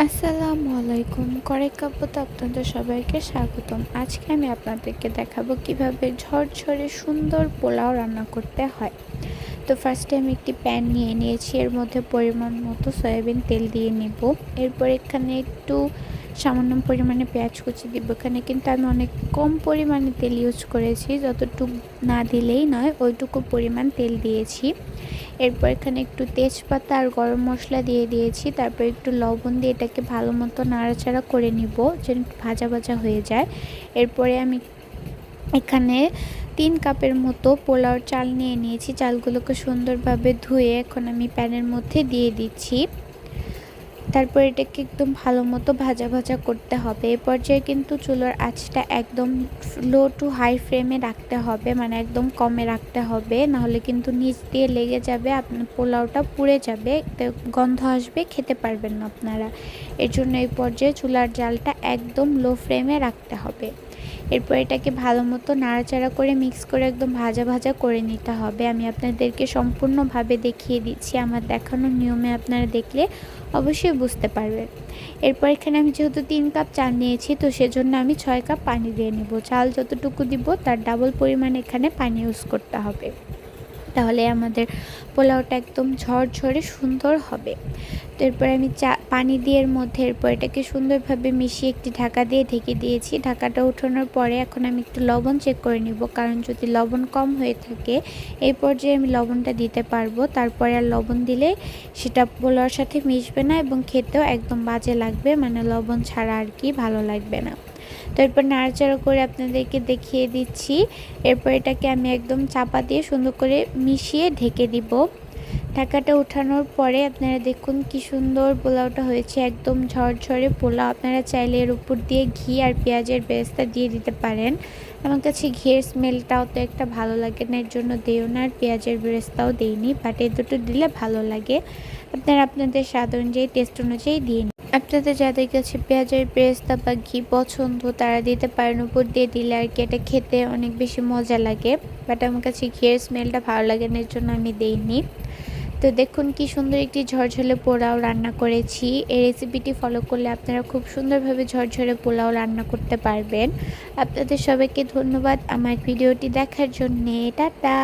আসসালামু আলাইকুম। কড়াই কাব্যতে আপনাদের সবাইকে স্বাগতম। আজকে আমি আপনাদেরকে দেখাবো কিভাবে ঝরঝরে সুন্দর পোলাও রান্না করতে হয়। তো ফার্স্টে আমি একটি প্যান নিয়ে নিয়েছি, এর মধ্যে পরিমাণ মতো সয়াবিন তেল দিয়ে নিব। এরপর এখানে একটু সামান্য পরিমাণে পেঁয়াজ কুচি দিব। এখানে কিন্তু আমি অনেক কম পরিমাণে তেল ইউজ করেছি, যতটুকু না দিলেই নয় ওইটুকু পরিমাণ তেল দিয়েছি। এরপর এখানে একটু তেজপাতা আর গরম মশলা দিয়ে দিয়েছি। তারপর একটু লবণ দিয়ে এটাকে ভালো মতো নাড়াচাড়া করে নিব, যেন ভাজা ভাজা হয়ে যায়। এরপরে আমি এখানে 3 কাপের মতো পোলাওর চাল নিয়ে নিয়েছি। চালগুলোকে সুন্দরভাবে ধুয়ে এখন আমি প্যানের মধ্যে দিয়ে দিচ্ছি। তারপর এটাকে একদম ভালো মতো ভাজা ভাজা করতে হবে। এই পর্যায়ে কিন্তু চুলার আঁচটা একদম লো টু হাই ফ্লেমে রাখতে হবে, মানে একদম কমে রাখতে হবে, নাহলে কিন্তু নিচ দিয়ে লেগে যাবে, আপনার পোলাওটা পুড়ে যাবে, গন্ধ আসবে, খেতে পারবেন না আপনারা। এর জন্য এই পর্যায়ে চুলার জালটা একদম লো ফ্লেমে রাখতে হবে। এরপর এটাকে ভালো মতো নাড়াচাড়া করে মিক্স করে একদম ভাজা ভাজা করে নিতে হবে। আমি আপনাদেরকে সম্পূর্ণভাবে দেখিয়ে দিচ্ছি, আমার দেখানোর নিয়মে আপনারা দেখলে অবশ্যই বুঝতে পারবেন। এরপর এখানে আমি যেহেতু 3 কাপ চাল নিয়েছি, তো সেজন্য আমি 6 কাপ পানি দিয়ে নেব। চাল যতটুকু দিব তার ডাবল পরিমাণ এখানে পানি ইউজ করতে হবে, তাহলে আমাদের পোলাওটা একদম ঝরঝরে সুন্দর হবে। তো এরপরে আমি পানি দিয়ে এর মধ্যে এরপর এটাকে সুন্দরভাবে মিশিয়ে একটি ঢাকা দিয়ে ঢেকে দিয়েছি। ঢাকাটা উঠানোর পরে এখন আমি একটু লবণ চেক করে নিব, কারণ যদি লবণ কম হয়ে থাকে এই পর্যায়ে আমি লবণটা দিতে পারবো। তারপরে আর লবণ দিলে সেটা পোলাওর সাথে মিশবে না এবং খেতেও একদম বাজে লাগবে, মানে লবণ ছাড়া আর কি, ভালো লাগবে না। তো এরপর নাড়াচাড়া করে আপনাদেরকে দেখিয়ে দিচ্ছি। এরপর এটাকে আমি একদম চাপা দিয়ে সুন্দর করে মিশিয়ে ঢেকে দিব। ঢাকাটা উঠানোর পরে আপনারা দেখুন কি সুন্দর পোলাওটা হয়েছে, একদম ঝরঝরে পোলাও। আপনারা চাইলে এর উপর দিয়ে ঘি আর পেঁয়াজের বেরেস্তা দিয়ে দিতে পারেন। আমার কাছে ঘিয়ের স্মেলটাও তো একটা ভালো লাগে না, এর জন্য দিও না, আর পেঁয়াজের বেরেস্তাও দিইনি, বাট এই দুটো দিলে ভালো লাগে। আপনারা আপনাদের স্বাদ অনুযায়ী, টেস্ট অনুযায়ী দিয়ে নিন। আপনাদের যাদের কাছে পেঁয়াজের বেরেস্তা বা ঘি পছন্দ তারা দিতে পারেন, উপর দিয়ে দিলে আর কি এটা খেতে অনেক বেশি মজা লাগে, বাট আমার কাছে ঘিয়ের স্মেলটা ভালো লাগে না, এর জন্য আমি দিইনি। তো দেখুন কি সুন্দর একটি ঝরঝরে পোলাও রান্না করেছি। এই রেসিপিটি ফলো করলে আপনারা খুব সুন্দরভাবে ঝরঝরে পোলাও রান্না করতে পারবেন। আপনাদের সবাইকে ধন্যবাদ আমার ভিডিওটি দেখার জন্যে। টাটা।